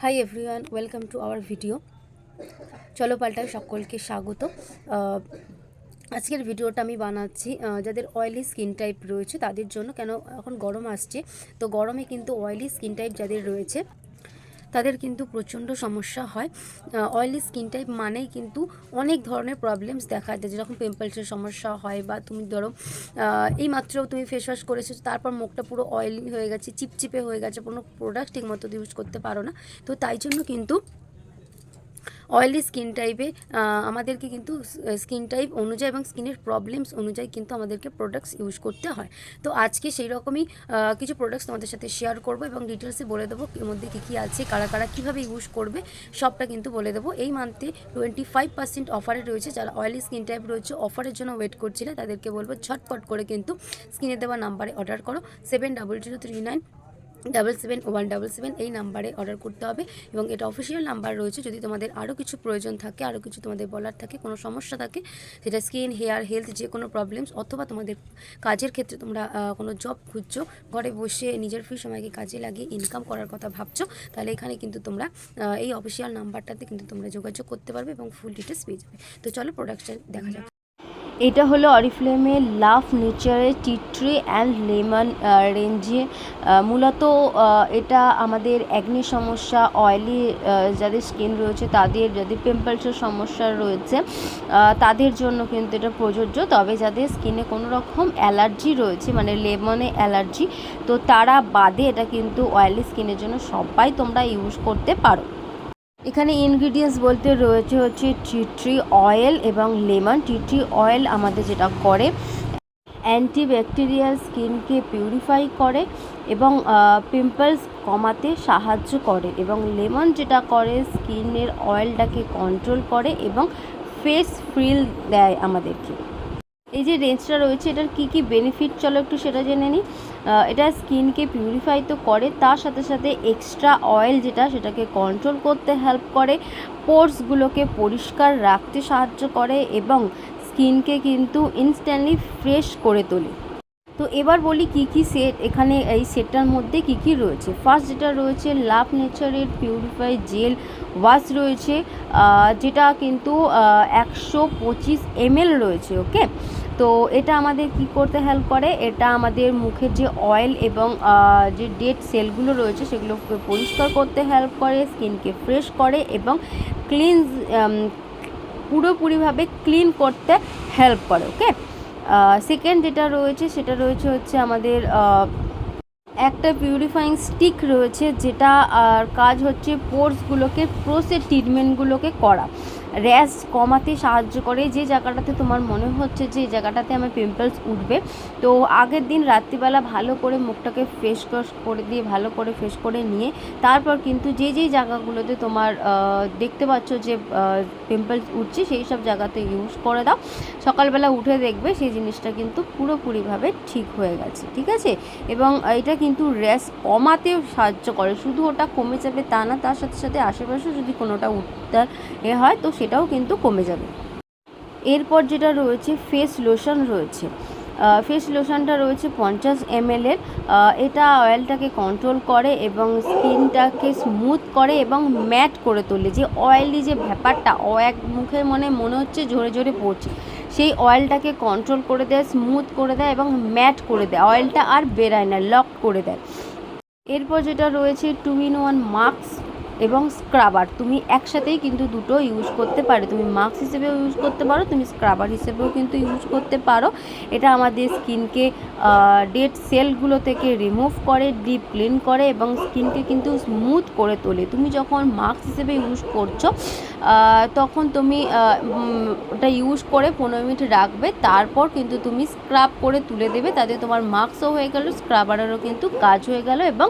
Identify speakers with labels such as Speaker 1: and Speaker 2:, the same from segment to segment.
Speaker 1: Hi everyone, welcome to our video. চলো পাল্টায় সকলকে স্বাগত। আজকের ভিডিওটা আমি বানাচ্ছি যাদের অয়েলি স্কিন টাইপ রয়েছে তাদের জন্য। কেন এখন গরম আসছে, তো গরমে কিন্তু অয়েলি স্কিন টাইপ যাদের রয়েছে তাদের কিন্তু প্রচণ্ড সমস্যা হয়। অয়েলি স্কিন টাইপ মানেই কিন্তু অনেক ধরনের প্রবলেমস দেখা যায়, যেরকম পিম্পলসের সমস্যা হয়, বা তুমি ধরো এই মাত্র তুমি ফেস ওয়াশ করেছো, তারপর মুখটা পুরো অয়েলি হয়ে গেছে, চিপচিপে হয়ে গেছে, কোনো প্রোডাক্ট ঠিক মতো ইউজ করতে পারো না। তো তাই জন্য কিন্তু অয়েলি স্কিন টাইপে আমাদেরকে কিন্তু স্কিন টাইপ অনুযায়ী এবং স্কিনের প্রবলেমস অনুযায়ী কিন্তু আমাদেরকে প্রোডাক্টস ইউজ করতে হয়। তো আজকে সেই রকমই কিছু প্রোডাক্টস তোমাদের সাথে শেয়ার করব এবং ডিটেলসে বলে দেবো এর মধ্যে কী কী আছে, কারা কারা কীভাবে ইউজ করবে সবটা কিন্তু বলে দেবো। এই মান্থে 25% অফারে রয়েছে। যারা অয়েলি স্কিন টাইপ রয়েছে, অফারের জন্য ওয়েট করছিলে, তাদেরকে বলবো ঝটপট করে কিন্তু স্ক্রিনে দেওয়া নাম্বারে অর্ডার করো। 7003977177 এই নাম্বারে অর্ডার করতে হবে এবং এটা অফিসিয়াল নাম্বার রয়েছে। যদি তোমাদের আরও কিছু প্রয়োজন থাকে, আরও কিছু তোমাদের বলার থাকে, কোনো সমস্যা থাকে, সেটা স্কিন, হেয়ার, হেলথ, যে কোনো প্রবলেমস, অথবা তোমাদের কাজের ক্ষেত্রে তোমরা কোনো জব খুঁজছো, ঘরে বসে নিজের ফ্রি সময়কে কাজে লাগিয়ে ইনকাম করার কথা ভাবছো, তাহলে এখানে কিন্তু তোমরা এই অফিসিয়াল নাম্বারটাতে কিন্তু তোমরা যোগাযোগ করতে পারবে এবং ফুল ডিটেলস পেয়ে যাবে। তো চলো প্রোডাক্টটা দেখা যাক। এটা হলো অরিফ্লেমের লাভ নেচারের টি ট্রি অ্যান্ড লেমন রেঞ্জে। মূলত এটা আমাদের অ্যাকনে সমস্যা, অয়েলি যাদের স্কিন রয়েছে তাদের, যাদের পিম্পলসের সমস্যা রয়েছে তাদের জন্য কিন্তু এটা প্রযোজ্য। তবে যাদের স্কিনে কোনো রকম অ্যালার্জি রয়েছে, মানে লেমনে অ্যালার্জি, তো তারা বাদে এটা কিন্তু অয়েলি স্কিনের জন্য সবাই তোমরা ইউজ করতে পারো। এখানে ইনগ্রিডিয়েন্টস বলতে রয়েছে হচ্ছে টি ট্রি অয়েল এবং লেমন। টি ট্রি অয়েল আমাদের যেটা করে, অ্যান্টিব্যাকটেরিয়াল স্কিনকে পিউরিফাই করে এবং পিম্পলস কমাতে সাহায্য করে, এবং লেমন যেটা করে স্কিনের অয়েলটাকে কন্ট্রোল করে এবং ফেস ফ্রিল দেয় আমাদেরকে। এই যে রেঞ্জটা রয়েছে, এটার কি কি বেনিফিট চলো একটু সেটা জেনে নিই। এটা স্কিনকে পিউরিফাই তো করে, তার সাথে সাথে এক্সট্রা অয়েল যেটা, সেটাকে কন্ট্রোল করতে হেল্প করে, পোর্সগুলোকে পরিষ্কার রাখতে সাহায্য করে এবং স্কিনকে কিন্তু ইনস্ট্যান্টলি ফ্রেশ করে তোলে। তো এবার বলি কি কি সেট এখানে এই সেটটার মধ্যে কি কি রয়েছে। ফার্স্ট যেটা রয়েছে লাভ নেচারের পিউরিফাই জেল ওয়াশ রয়েছে, যেটা কিন্তু 125 ml রয়েছে। ওকে, তো এটা আমাদের কি করতে হেল্প করে, এটা আমাদের মুখের যে অয়েল এবং যে ডেড সেলগুলো রয়েছে সেগুলোকে পরিষ্কার করতে হেল্প করে, স্কিনকে ফ্রেশ করে এবং ক্লিনজ পুরোপুরিভাবে ক্লিন করতে হেল্প করে। ওকে, সেকেন্ড যেটা রয়েছে সেটা রয়েছে হচ্ছে আমাদের একটা পিউরিফাইং স্টিক রয়েছে, যেটা কাজ হচ্ছে পোর্সগুলোকে, পোর্সের ট্রিটমেন্টগুলোকে করা, র্যাশ কমাতে সাহায্য করে। যে জায়গাটাতে তোমার মনে হচ্ছে যে এই জায়গাটাতে আমার পিম্পলস উঠবে, তো আগের দিন রাত্রিবেলা ভালো করে মুখটাকে ফ্রেশ করে দিয়ে, ভালো করে ফ্রেশ করে নিয়ে, তারপর কিন্তু যে যেই জায়গাগুলোতে তোমার দেখতে পাচ্ছ যে পিম্পলস উঠছে, সেই সব জায়গাতে ইউজ করে দাও। সকালবেলা উঠে দেখবে সেই জিনিসটা কিন্তু পুরোপুরিভাবে ঠিক হয়ে গেছে। ঠিক আছে, এবং এটা কিন্তু র্যাশ কমাতেও সাহায্য করে। শুধু ওটা কমে যাবে তা না, তার সাথে সাথে আশেপাশে যদি কোনোটা উঠতে হয় তো সেটাও কিন্তু কমে যাবে। এরপর যেটা রয়েছে ফেস লোশন রয়েছে। ফেস লোশনটা রয়েছে 50 ml এর। এটা অয়েলটাকে কন্ট্রোল করে এবং স্কিনটাকে স্মুথ করে এবং ম্যাট করে তোলে। যে অয়েলি যে ব্যাপারটা, এক মুখে মনে হচ্ছে ঝরে ঝরে পড়ছে, সেই অয়েলটাকে কন্ট্রোল করে দেয়, স্মুথ করে দেয় এবং ম্যাট করে দেয়, অয়েলটা আর বেরায় না, লক করে দেয়। এরপর যেটা রয়েছে 2-in-1 মাস্ক এবং স্ক্রাবার। তুমি একসাথেই কিন্তু দুটো ইউজ করতে পারো, তুমি মাস্ক হিসেবেও ইউজ করতে পারো, তুমি স্ক্রাবার হিসেবেও কিন্তু ইউজ করতে পারো। এটা আমাদের স্কিনকে ডেড সেলগুলো থেকে রিমুভ করে, ডিপ ক্লিন করে এবং স্কিনকে কিন্তু স্মুথ করে তোলে। তুমি যখন মাস্ক হিসেবে ইউজ করছো তখন তুমি ওটা ইউজ করে 15 মিনিট রাখবে, তারপর কিন্তু তুমি স্ক্রাব করে তুলে দেবে, তাতে তোমার মাস্কও হয়ে গেল, স্ক্রাবারেরও কিন্তু কাজ হয়ে গেল এবং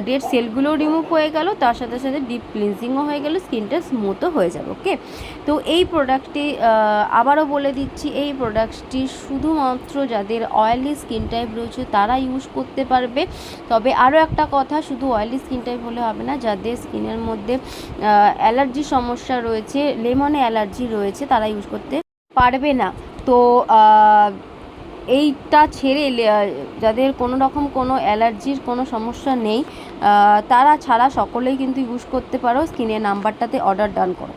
Speaker 1: ডেড সেলগুলোও রিমুভ হয়ে গেল, তার সাথে সাথে ডিপ ক্লিনজিংও হয়ে গেল, স্কিনটা স্মুথও হয়ে যাবে। ওকে, তো এই প্রোডাক্টটি আবারও বলে দিচ্ছি, এই প্রোডাক্টটি শুধুমাত্র যাদের অয়েলি স্কিন টাইপ রয়েছে তারা ইউজ করতে পারবে। তবে আরও একটা কথা, শুধু অয়েলি স্কিন টাইপ হলে হবে না, যাদের স্কিনের মধ্যে অ্যালার্জি সমস্যা রয়েছে, লেমনে অ্যালার্জি রয়েছে, তারা ইউজ করতে পারবে না। তো এইটা ছেড়ে যাদের কোনো রকম কোনো অ্যালার্জির কোনো সমস্যা নেই তারা ছাড়া সকলেই কিন্তু ইউজ করতে পারো। স্ক্রিনের নাম্বারটাতে অর্ডার ডান করো।